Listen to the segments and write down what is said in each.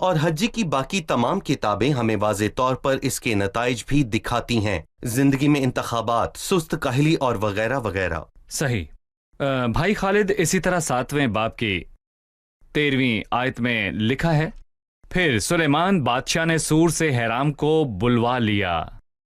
اور حجی کی باقی تمام کتابیں ہمیں واضح طور پر اس کے نتائج بھی دکھاتی ہیں، زندگی میں انتخابات، سست کاہلی اور وغیرہ وغیرہ۔ صحیح۔ بھائی خالد، اسی طرح 7ویں باب کی 13ویں آیت میں لکھا ہے، پھر سلیمان بادشاہ نے سور سے حرام کو بلوا لیا،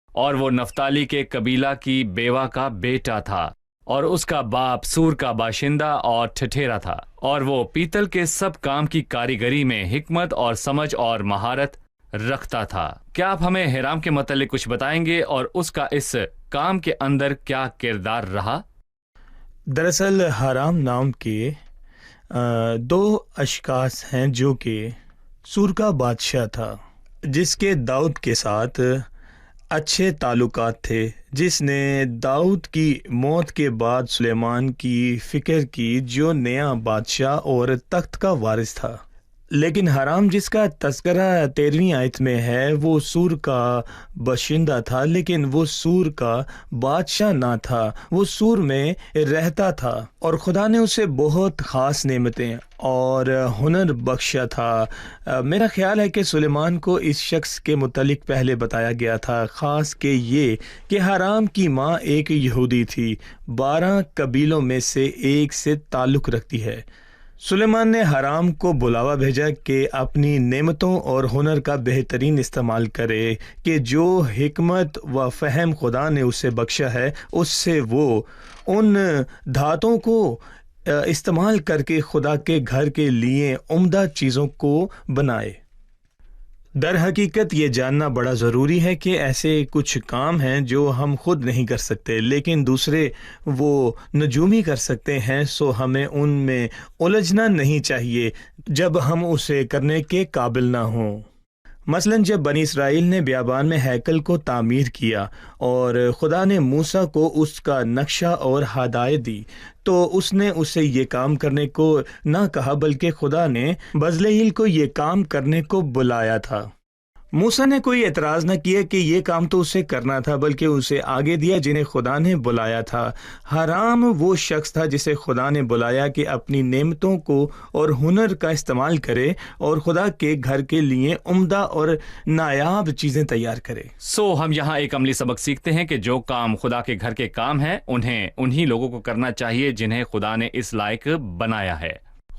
اور وہ نفتالی کے قبیلہ کی بیوہ کا بیٹا تھا، اور اس کا باپ سور کا باشندہ اور ٹھٹھیرا تھا، اور وہ پیتل کے سب کام کی کاریگری میں حکمت اور سمجھ اور مہارت رکھتا تھا۔ کیا آپ ہمیں حرام کے متعلق کچھ بتائیں گے اور اس کا اس کام کے اندر کیا کردار رہا؟ دراصل حرام نام کے 2 اشخاص ہیں، جو کہ سور کا بادشاہ تھا، جس کے داؤد کے ساتھ اچھے تعلقات تھے، جس نے داؤد کی موت کے بعد سلیمان کی فکر کی، جو نیا بادشاہ اور تخت کا وارث تھا۔ لیکن حرام جس کا تذکرہ 13ویں آیت میں ہے، وہ سور کا باشندہ تھا، لیکن وہ سور کا بادشاہ نہ تھا، وہ سور میں رہتا تھا، اور خدا نے اسے بہت خاص نعمتیں اور ہنر بخشا تھا۔ میرا خیال ہے کہ سلیمان کو اس شخص کے متعلق پہلے بتایا گیا تھا، خاص کہ یہ کہ حرام کی ماں ایک یہودی تھی، 12 قبیلوں میں سے ایک سے تعلق رکھتی ہے۔ سلیمان نے حرام کو بلاوا بھیجا کہ اپنی نعمتوں اور ہنر کا بہترین استعمال کرے، کہ جو حکمت و فہم خدا نے اسے بخشا ہے، اس سے وہ ان دھاتوں کو استعمال کر کے خدا کے گھر کے لیے عمدہ چیزوں کو بنائے۔ در حقیقت یہ جاننا بڑا ضروری ہے کہ ایسے کچھ کام ہیں جو ہم خود نہیں کر سکتے، لیکن دوسرے وہ نجومی کر سکتے ہیں، سو ہمیں ان میں الجھنا نہیں چاہیے جب ہم اسے کرنے کے قابل نہ ہوں۔ مثلا جب بنی اسرائیل نے بیابان میں ہیکل کو تعمیر کیا اور خدا نے موسیٰ کو اس کا نقشہ اور ہدایت دی، تو اس نے اسے یہ کام کرنے کو نہ کہا، بلکہ خدا نے بزلیل کو یہ کام کرنے کو بلایا تھا۔ موسیٰ نے کوئی اعتراض نہ کیا کہ یہ کام تو اسے کرنا تھا، بلکہ اسے آگے دیا جنہیں خدا نے بلایا تھا۔ حرام وہ شخص تھا جسے خدا نے بلایا کہ اپنی نعمتوں کو اور ہنر کا استعمال کرے اور خدا کے گھر کے لیے عمدہ اور نایاب چیزیں تیار کرے۔ ہم یہاں ایک عملی سبق سیکھتے ہیں کہ جو کام خدا کے گھر کے کام ہیں، انہیں انہی لوگوں کو کرنا چاہیے جنہیں خدا نے اس لائق بنایا ہے۔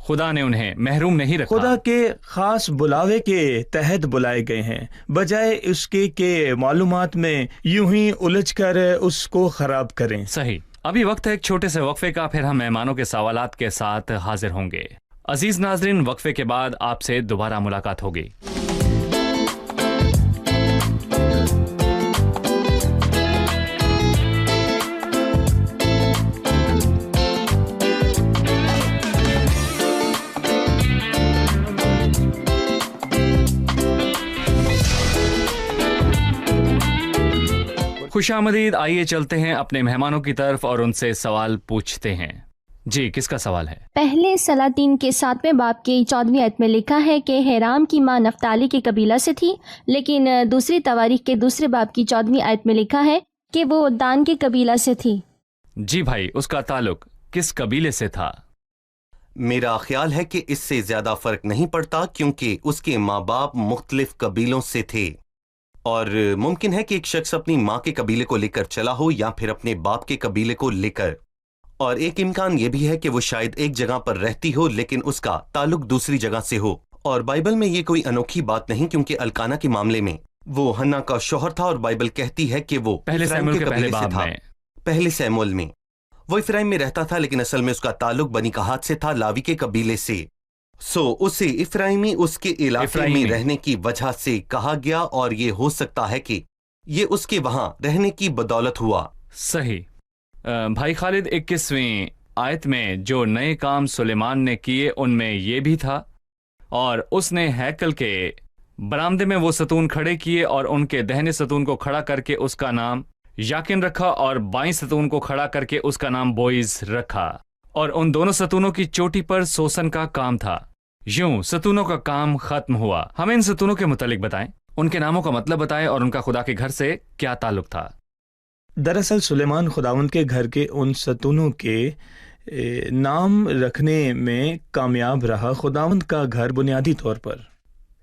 خدا نے انہیں محروم نہیں رکھا۔ خدا کے خاص بلاوے کے تحت بلائے گئے ہیں، بجائے اس کے کہ معلومات میں یوں ہی الجھ کر اس کو خراب کریں۔ صحیح۔ ابھی وقت ہے ایک چھوٹے سے وقفے کا، پھر ہم مہمانوں کے سوالات کے ساتھ حاضر ہوں گے۔ عزیز ناظرین، وقفے کے بعد آپ سے دوبارہ ملاقات ہوگی۔ خوش آمدید۔ آئیے چلتے ہیں اپنے مہمانوں کی طرف اور ان سے سوال پوچھتے ہیں۔ جی، کس کا سوال ہے؟ پہلے سلاطین کے 7ویں باب کی 14ویں آیت میں لکھا ہے کہ حرام کی ماں نفتالی کے قبیلہ سے تھی، لیکن دوسری تواریخ کے 2 باب کی 14ویں آیت میں لکھا ہے کہ وہ دان کے قبیلہ سے تھی۔ جی بھائی، اس کا تعلق کس قبیلے سے تھا؟ میرا خیال ہے کہ اس سے زیادہ فرق نہیں پڑتا، کیونکہ اس کے ماں باپ مختلف قبیلوں سے تھے، اور ممکن ہے کہ ایک شخص اپنی ماں کے قبیلے کو لے کر چلا ہو یا پھر اپنے باپ کے قبیلے کو لے کر، اور ایک امکان یہ بھی ہے کہ وہ شاید ایک جگہ پر رہتی ہو لیکن اس کا تعلق دوسری جگہ سے ہو۔ اور بائبل میں یہ کوئی انوکھی بات نہیں، کیونکہ الکانا کے معاملے میں وہ ہنا کا شوہر تھا، اور بائبل کہتی ہے کہ وہ پہلے سیموئیل کے پہلے باب میں، پہلے سیموئیل میں وہ افرایم میں رہتا تھا، لیکن اصل میں اس کا تعلق بنی کہات سے تھا، لاوی کے قبیلے سے۔ اسے افرائیمی اس کے علاقے میں رہنے کی وجہ سے کہا گیا، اور یہ ہو سکتا ہے کہ یہ اس کے وہاں رہنے کی بدولت ہوا۔ صحیح۔ بھائی خالد، 21ویں آیت میں جو نئے کام سلیمان نے کیے ان میں یہ بھی تھا، اور اس نے ہیکل کے برآمدے میں وہ ستون کھڑے کیے اور ان کے دہنے ستون کو کھڑا کر کے اس کا نام یاکن رکھا، اور بائیں ستون کو کھڑا کر کے اس کا نام بوئز رکھا، اور ان دونوں ستونوں کی چوٹی پر سوسن کا کام تھا۔ یوں ستونوں کا کام ختم ہوا۔ ہمیں ان ستونوں کے متعلق بتائیں، ان کے ناموں کا مطلب بتائیں اور ان کا خدا کے گھر سے کیا تعلق تھا۔ دراصل سلیمان خداوند کے گھر کے ان ستونوں کے نام رکھنے میں کامیاب رہا۔ خداوند کا گھر بنیادی طور پر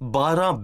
12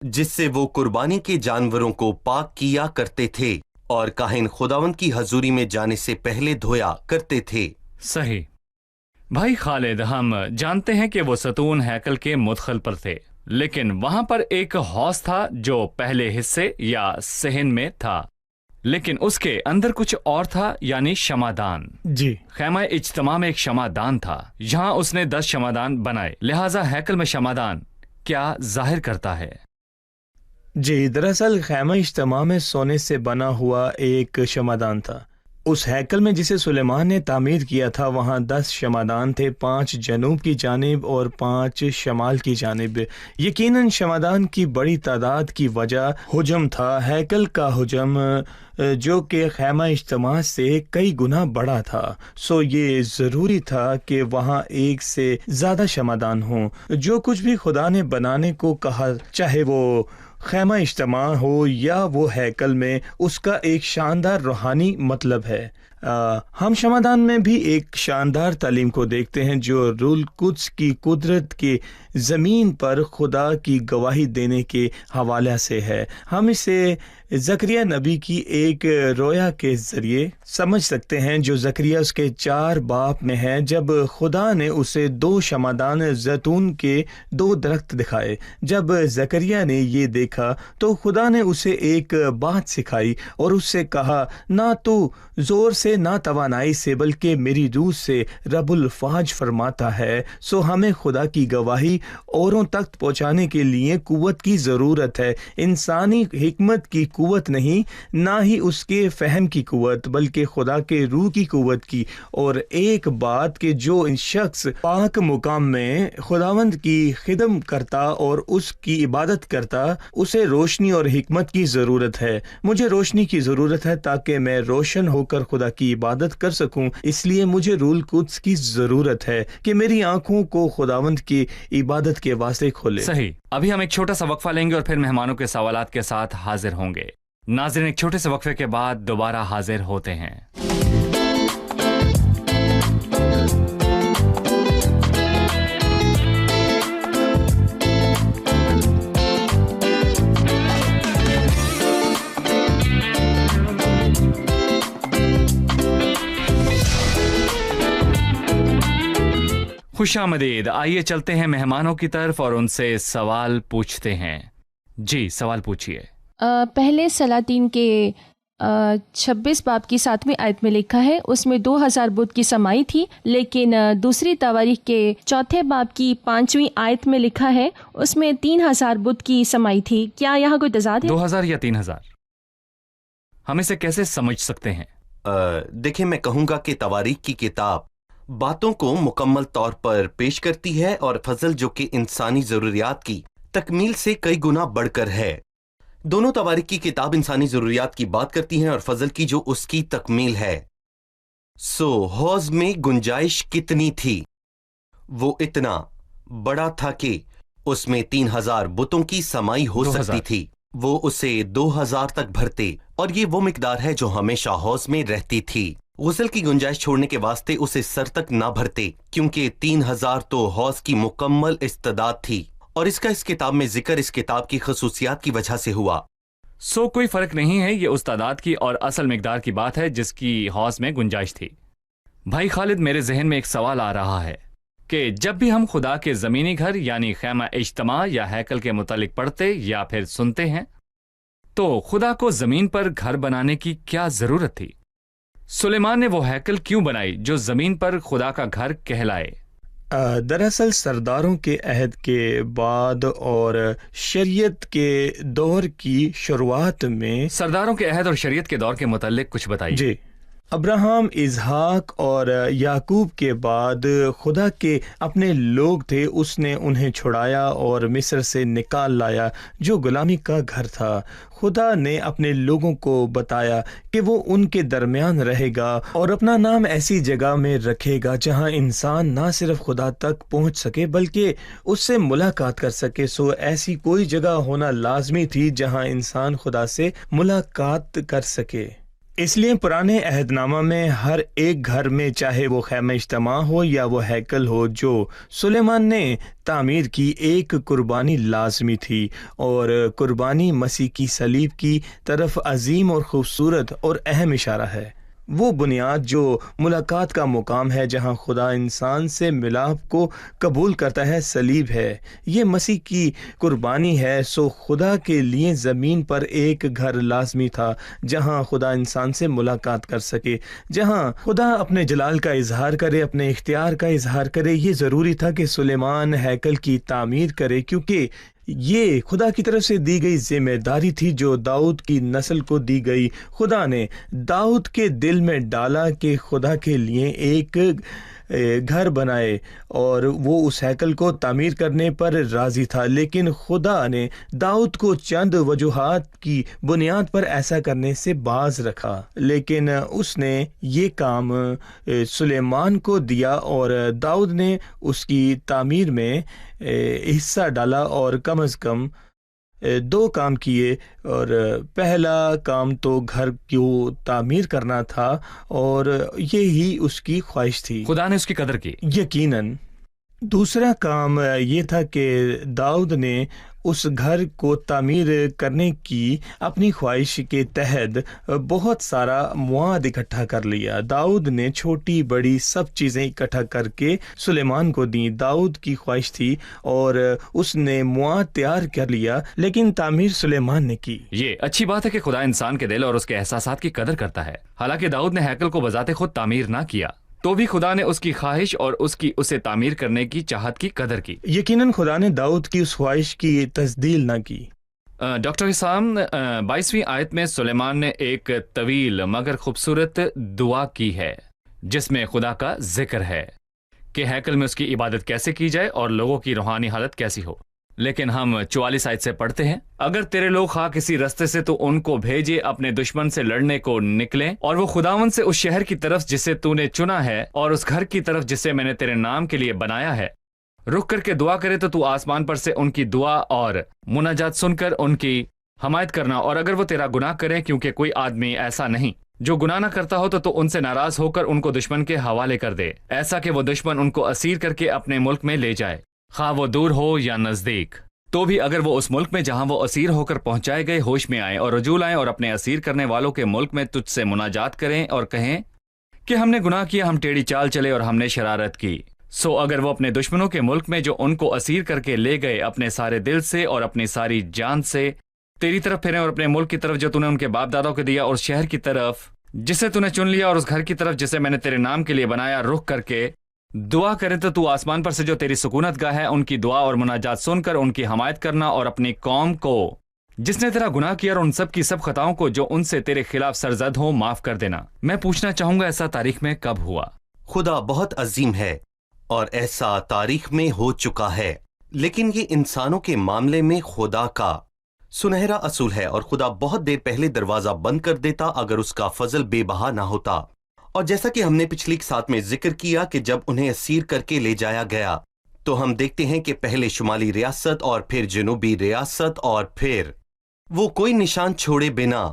جس سے وہ قربانی کے جانوروں کو پاک کیا کرتے تھے اور کاہن خداوند کی حضوری میں جانے سے پہلے دھویا کرتے تھے۔ صحیح بھائی خالد، ہم جانتے ہیں کہ وہ ستون ہیکل کے مدخل پر تھے، لیکن وہاں پر ایک حوض تھا جو پہلے حصے یا صحن میں تھا، لیکن اس کے اندر کچھ اور تھا، یعنی شمعدان۔ جی خیمہ اجتماع میں ایک شمعدان تھا، یہاں اس نے 10 شمعدان بنائے، لہٰذا ہیکل میں شمعدان کیا ظاہر کرتا ہے؟ جی، دراصل خیمہ اجتماع میں سونے سے بنا ہوا ایک شمعدان تھا۔ اس ہیکل میں جسے سلیمان نے تعمیر کیا تھا وہاں 10 شمعدان تھے، 5 جنوب کی جانب اور 5 شمال کی جانب۔ یقیناً شمعدان کی بڑی تعداد کی وجہ حجم تھا، ہیکل کا حجم جو کہ خیمہ اجتماع سے کئی گنا بڑا تھا، سو یہ ضروری تھا کہ وہاں ایک سے زیادہ شمعدان ہوں۔ جو کچھ بھی خدا نے بنانے کو کہا، چاہے وہ خیمہ اجتماع ہو یا وہ ہیکل میں، اس کا ایک شاندار روحانی مطلب ہے۔ ہم شمعدان میں بھی ایک شاندار تعلیم کو دیکھتے ہیں جو روح القدس کی قدرت کے زمین پر خدا کی گواہی دینے کے حوالے سے ہے۔ ہم اسے زکریا نبی کی ایک رویا کے ذریعے سمجھ سکتے ہیں جو زکریا اس کے 4 باب میں ہے، جب خدا نے اسے 2 شمعدان زیتون کے 2 درخت دکھائے۔ جب زکریا نے یہ دیکھا تو خدا نے اسے ایک بات سکھائی اور اس سے کہا، نہ تو زور سے نہ توانائی سے بلکہ میری روح سے رب الفاج فرماتا ہے۔ سو ہمیں خدا کی گواہی اوروں تک پہنچانے کے لیے قوت کی ضرورت ہے، انسانی حکمت کی قوت نہیں، نہ ہی اس کے فہم کی قوت، بلکہ خدا کے روح کی قوت کی۔ اور ایک بات کہ جو شخص پاک مقام میں خداوند کی خدمت کرتا اور اس کی عبادت کرتا، اسے روشنی اور حکمت کی ضرورت ہے۔ مجھے روشنی کی ضرورت ہے تاکہ میں روشن ہو کر خدا کی عبادت کر سکوں، اس لیے مجھے روح القدس کی ضرورت ہے کہ میری آنکھوں کو خداوند کی عبادت کے واسطے کھولے۔ صحیح، ابھی ہم ایک چھوٹا سا وقفہ لیں گے اور پھر مہمانوں کے سوالات کے ساتھ حاضر ہوں گے۔ ناظرین، ایک چھوٹے سے وقفے کے بعد دوبارہ حاضر ہوتے ہیں۔ خوش آمدید، آئیے چلتے ہیں مہمانوں کی طرف اور ان سے سوال پوچھتے ہیں۔ جی، سوال پوچھیے۔ پہلے سلاطین کے 26 باب کی 7ویں آیت میں لکھا ہے اس میں 2000 بت کی سمائی تھی، لیکن دوسری تواریخ کے 4 باب کی 5ویں آیت میں لکھا ہے اس میں 3000 بت کی سمائی تھی۔ کیا یہاں کوئی تضاد ہے؟ 2000 یا 3000؟ ہم اسے کیسے سمجھ سکتے ہیں؟ دیکھیں، میں کہوں گا کہ تواریخ کی کتاب باتوں کو مکمل طور پر پیش کرتی ہے اور فضل جو کہ انسانی ضروریات کی تکمیل سے کئی گنا بڑھ کر ہے۔ دونوں تواریخ کی کتاب انسانی ضروریات کی بات کرتی ہیں اور فضل کی جو اس کی تکمیل ہے۔ سو حوض میں گنجائش کتنی تھی؟ وہ اتنا بڑا تھا کہ اس میں 3000 بتوں کی سمائی ہو 2000 سکتی تھی۔ وہ اسے 2000 تک بھرتے، اور یہ وہ مقدار ہے جو ہمیشہ حوض میں رہتی تھی۔ غسل کی گنجائش چھوڑنے کے واسطے اسے سر تک نہ بھرتے، کیونکہ 3000 تو حوض کی مکمل استعداد تھی، اور اس کا اس کتاب میں ذکر اس کتاب کی خصوصیات کی وجہ سے ہوا۔ سو کوئی فرق نہیں ہے، یہ اس تعداد کی اور اصل مقدار کی بات ہے جس کی حوض میں گنجائش تھی۔ بھائی خالد، میرے ذہن میں ایک سوال آ رہا ہے کہ جب بھی ہم خدا کے زمینی گھر یعنی خیمہ اجتماع یا ہیکل کے متعلق پڑھتے یا پھر سنتے ہیں تو خدا کو زمین پر گھر بنانے کی کیا ضرورت تھی؟ سلیمان نے وہ ہیکل کیوں بنائی جو زمین پر خدا کا گھر کہلائے؟ دراصل سرداروں کے عہد کے بعد اور شریعت کے دور کی شروعات میں سرداروں کے عہد اور شریعت کے دور کے متعلق کچھ بتائیے۔ جی، ابراہم، اسحاق اور یعقوب کے بعد خدا کے اپنے لوگ تھے، اس نے انہیں چھڑایا اور مصر سے نکال لایا جو غلامی کا گھر تھا۔ خدا نے اپنے لوگوں کو بتایا کہ وہ ان کے درمیان رہے گا اور اپنا نام ایسی جگہ میں رکھے گا جہاں انسان نہ صرف خدا تک پہنچ سکے بلکہ اس سے ملاقات کر سکے۔ سو ایسی کوئی جگہ ہونا لازمی تھی جہاں انسان خدا سے ملاقات کر سکے۔ اس لیے پرانے عہد نامہ میں ہر ایک گھر میں، چاہے وہ خیمہ اجتماع ہو یا وہ ہیکل ہو جو سلیمان نے تعمیر کی، ایک قربانی لازمی تھی، اور قربانی مسیح کی صلیب کی طرف عظیم اور خوبصورت اور اہم اشارہ ہے۔ وہ بنیاد جو ملاقات کا مقام ہے، جہاں خدا انسان سے ملاپ کو قبول کرتا ہے، صلیب ہے۔ یہ مسیح کی قربانی ہے۔ سو خدا کے لیے زمین پر ایک گھر لازمی تھا جہاں خدا انسان سے ملاقات کر سکے، جہاں خدا اپنے جلال کا اظہار کرے، اپنے اختیار کا اظہار کرے۔ یہ ضروری تھا کہ سلیمان ہیکل کی تعمیر کرے، کیونکہ یہ خدا کی طرف سے دی گئی ذمہ داری تھی جو داؤد کی نسل کو دی گئی۔ خدا نے داؤد کے دل میں ڈالا کہ خدا کے لیے ایک گھر بنائے، اور وہ اس ہیکل کو تعمیر کرنے پر راضی تھا، لیکن خدا نے داؤد کو چند وجوہات کی بنیاد پر ایسا کرنے سے باز رکھا، لیکن اس نے یہ کام سلیمان کو دیا، اور داؤد نے اس کی تعمیر میں حصہ ڈالا، اور کم از کم 2 کام کیے، اور پہلا کام تو گھر کو تعمیر کرنا تھا، اور یہی اس کی خواہش تھی۔ خدا نے اس کی قدر کی۔ یقیناً دوسرا کام یہ تھا کہ داؤد نے اس گھر کو تعمیر کرنے کی اپنی خواہش کے تحت بہت سارا مواد اکٹھا کر لیا۔ داؤد نے چھوٹی بڑی سب چیزیں اکٹھا کر کے سلیمان کو دیں۔ داؤد کی خواہش تھی اور اس نے مواد تیار کر لیا، لیکن تعمیر سلیمان نے کی۔ یہ اچھی بات ہے کہ خدا انسان کے دل اور اس کے احساسات کی قدر کرتا ہے۔ حالانکہ داؤد نے ہیکل کو بذات خود تعمیر نہ کیا، تو بھی خدا نے اس کی خواہش اور اسے تعمیر کرنے کی چاہت کی قدر کی۔ یقیناً خدا نے داؤد کی اس خواہش کی تجدید نہ کی۔ ڈاکٹر حسام، 22ویں آیت میں سلیمان نے ایک طویل مگر خوبصورت دعا کی ہے جس میں خدا کا ذکر ہے کہ ہیکل میں اس کی عبادت کیسے کی جائے اور لوگوں کی روحانی حالت کیسی ہو۔ لیکن ہم 44 آیت سے پڑھتے ہیں، اگر تیرے لوگ خواہ کسی رستے سے تو ان کو بھیجے، اپنے دشمن سے لڑنے کو نکلیں، اور وہ خداوند سے اس شہر کی طرف جسے تو نے چنا ہے اور اس گھر کی طرف جسے میں نے تیرے نام کے لیے بنایا ہے رخ کر کے دعا کرے، تو آسمان پر سے ان کی دعا اور مناجات سن کر ان کی حمایت کرنا، اور اگر وہ تیرا گناہ کریں، کیونکہ کوئی آدمی ایسا نہیں جو گناہ نہ کرتا ہو، تو ان سے ناراض ہو کر ان کو دشمن کے حوالے کر دے، ایسا کہ وہ دشمن ان کو اسیر کر کے اپنے ملک میں لے جائے، خواہ وہ دور ہو یا نزدیک۔ تو بھی اگر وہ اس ملک میں جہاں وہ اسیر ہو کر پہنچائے گئے ہوش میں آئیں اور رجوع لائیں اور اپنے اسیر کرنے والوں کے ملک میں تجھ سے مناجات کریں اور کہیں کہ ہم نے گناہ کیا، ہم ٹیڑھی چال چلے اور ہم نے شرارت کی، سو اگر وہ اپنے دشمنوں کے ملک میں جو ان کو اسیر کر کے لے گئے اپنے سارے دل سے اور اپنی ساری جان سے تیری طرف پھریں اور اپنے ملک کی طرف جو تو نے ان کے باپ دادوں کو دیا، اور شہر کی طرف جسے تو نے چن لیا، اور اس گھر کی طرف جسے میں نے تیرے نام کے لیے بنایا رخ کر کے دعا کرے، تو آسمان پر سے جو تیری سکونت گاہ ہے ان کی دعا اور مناجات سن کر ان کی حمایت کرنا، اور اپنی قوم کو جس نے تیرا گناہ کیا اور ان سب کی سب خطاؤں کو جو ان سے تیرے خلاف سرزد ہوں معاف کر دینا۔ میں پوچھنا چاہوں گا ایسا تاریخ میں کب ہوا؟ خدا بہت عظیم ہے اور ایسا تاریخ میں ہو چکا ہے، لیکن یہ انسانوں کے معاملے میں خدا کا سنہرا اصول ہے، اور خدا بہت دیر پہلے دروازہ بند کر دیتا اگر اس کا فضل بے بہا نہ ہوتا۔ اور جیسا کہ ہم نے پچھلی ساتھ میں ذکر کیا کہ جب انہیں اسیر کر کے لے جایا گیا تو ہم دیکھتے ہیں کہ پہلے شمالی ریاست اور پھر جنوبی ریاست، اور پھر وہ کوئی نشان چھوڑے بنا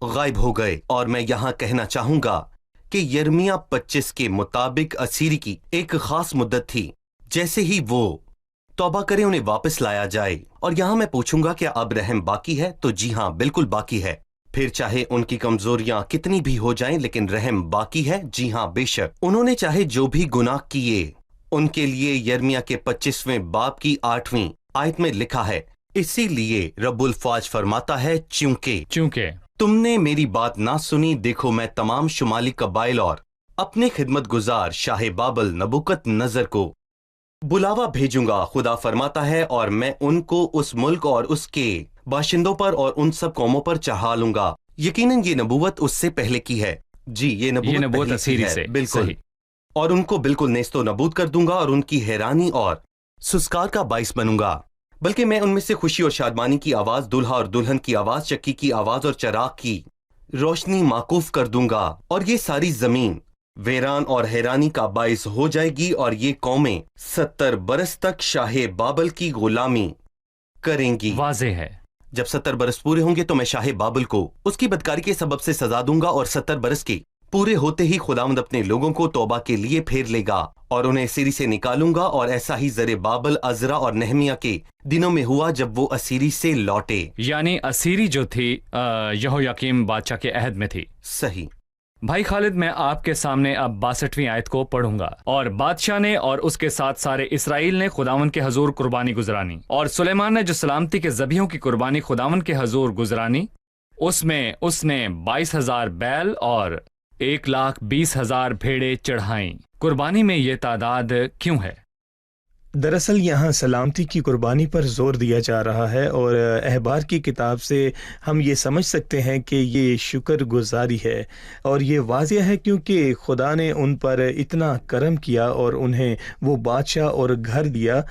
غائب ہو گئے۔ اور میں یہاں کہنا چاہوں گا کہ یرمیہ 25 کے مطابق اسیری کی ایک خاص مدت تھی، جیسے ہی وہ توبہ کریں انہیں واپس لایا جائے۔ اور یہاں میں پوچھوں گا کیا اب رحم باقی ہے؟ تو جی ہاں، بالکل باقی ہے۔ پھر چاہے ان کی کمزوریاں کتنی بھی ہو جائیں، لیکن رحم باقی ہے۔ جی ہاں، بے شک انہوں نے چاہے جو بھی گناہ کیے ان کے لیے یرمیہ کے 25ویں باب کی 8ویں آیت میں لکھا ہے، اسی لیے رب الفاظ فرماتا ہے چونکہ تم نے میری بات نہ سنی، دیکھو میں تمام شمالی قبائل اور اپنے خدمت گزار شاہ بابل نبوکت نظر کو بلاوا بھیجوں گا، خدا فرماتا ہے، اور میں ان کو اس ملک اور اس کے باشندوں پر اور ان سب قوموں پر چڑھا لوں گا۔ یقیناً یہ نبوت اس سے پہلے کی ہے۔ جی، یہ نبوت اسیری سے، بالکل صحیح۔ اور ان کو بالکل نیست و نبود کر دوں گا اور ان کی حیرانی اور سسکار کا باعث بنوں گا، بلکہ میں ان میں سے خوشی اور شادمانی کی آواز، دلہا اور دلہن کی آواز، چکی کی آواز اور چراغ کی روشنی موقوف کر دوں گا، اور یہ ساری زمین ویران اور حیرانی کا باعث ہو جائے گی، اور یہ قومیں 70 برس تک شاہ بابل کی غلامی کریں گی۔ واضح ہے جب 70 برس پورے ہوں گے تو میں شاہ بابل کو اس کی بدکاری کے سبب سے سزا دوں گا، اور 70 برس کے پورے ہوتے ہی خداوند اپنے لوگوں کو توبہ کے لیے پھیر لے گا اور انہیں اسیری سے نکالوں گا، اور ایسا ہی زر بابل، عزرا اور نہمیہ کے دنوں میں ہوا جب وہ اسیری سے لوٹے۔ یعنی اسیری جو تھی یہویاکیم بادشاہ کے عہد میں تھی۔ صحیح۔ بھائی خالد، میں آپ کے سامنے اب 62ویں آیت کو پڑھوں گا۔ اور بادشاہ نے اور اس کے ساتھ سارے اسرائیل نے خداوند کے حضور قربانی گزرانی، اور سلیمان نے جو سلامتی کے ذبیحوں کی قربانی خداوند کے حضور گزرانی، اس میں اس نے 22,000 بیل اور 1,20,000 بھیڑیں چڑھائیں۔ قربانی میں یہ تعداد کیوں ہے؟ دراصل یہاں سلامتی کی قربانی پر زور دیا جا رہا ہے، اور احبار کی کتاب سے ہم یہ سمجھ سکتے ہیں کہ یہ شکر گزاری ہے، اور یہ واضح ہے کیونکہ خدا نے ان پر اتنا کرم کیا اور انہیں وہ بادشاہ اور گھر دیا،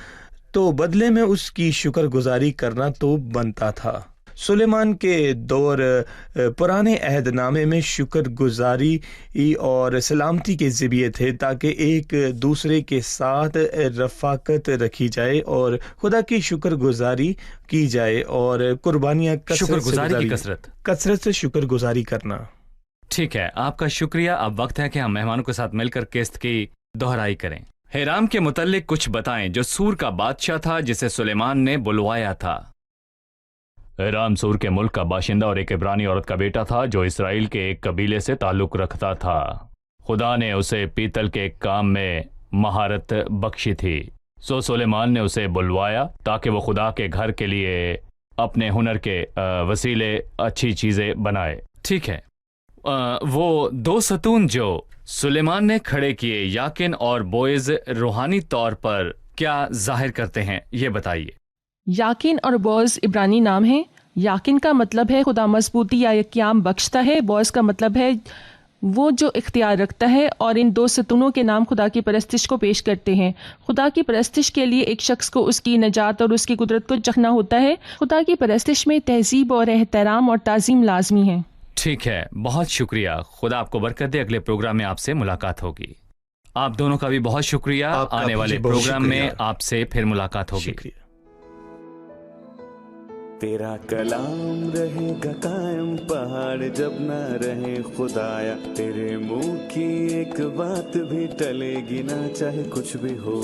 تو بدلے میں اس کی شکر گزاری کرنا تو بنتا تھا۔ سلیمان کے دور پرانے عہد نامے میں شکر گزاری اور سلامتی کے ذریعے تھے، تاکہ ایک دوسرے کے ساتھ رفاقت رکھی جائے اور خدا کی شکر گزاری کی جائے، اور قربانیاں شکر گزاری کی کثرت سے شکر گزاری کرنا۔ ٹھیک ہے، آپ کا شکریہ۔ اب وقت ہے کہ ہم مہمانوں کے ساتھ مل کر قسط کی دہرائی کریں۔ ہیرام کے متعلق کچھ بتائیں، جو سور کا بادشاہ تھا جسے سلیمان نے بلوایا تھا۔ ہیرام سور کے ملک کا باشندہ اور ایک عبرانی عورت کا بیٹا تھا جو اسرائیل کے ایک قبیلے سے تعلق رکھتا تھا۔ خدا نے اسے پیتل کے کام میں مہارت بخشی تھی، سو سلیمان نے اسے بلوایا تاکہ وہ خدا کے گھر کے لیے اپنے ہنر کے وسیلے اچھی چیزیں بنائے۔ ٹھیک ہے، وہ 2 ستون جو سلیمان نے کھڑے کیے، یاکن اور بوئز، روحانی طور پر کیا ظاہر کرتے ہیں، یہ بتائیے۔ یاکن اور بوز عبرانی نام ہیں۔ یاکن کا مطلب ہے خدا مضبوطی یا قیام بخشتا ہے، بوز کا مطلب ہے وہ جو اختیار رکھتا ہے، اور ان 2 ستونوں کے نام خدا کی پرستش کو پیش کرتے ہیں۔ خدا کی پرستش کے لیے ایک شخص کو اس کی نجات اور اس کی قدرت کو چکھنا ہوتا ہے۔ خدا کی پرستش میں تہذیب اور احترام اور تعظیم لازمی ہے۔ ٹھیک ہے، بہت شکریہ، خدا آپ کو برکت دے۔ اگلے پروگرام میں آپ سے ملاقات ہوگی۔ آپ دونوں کا بھی بہت شکریہ۔ آنے والے پروگرام میں آپ سے پھر ملاقات ہوگی۔ شکریہ۔ تیرا کلام رہے گا قائم، پہاڑ جب نہ رہے خدایا، تیرے منہ کی ایک بات بھی ٹلے گی نہ، چاہے کچھ بھی ہو۔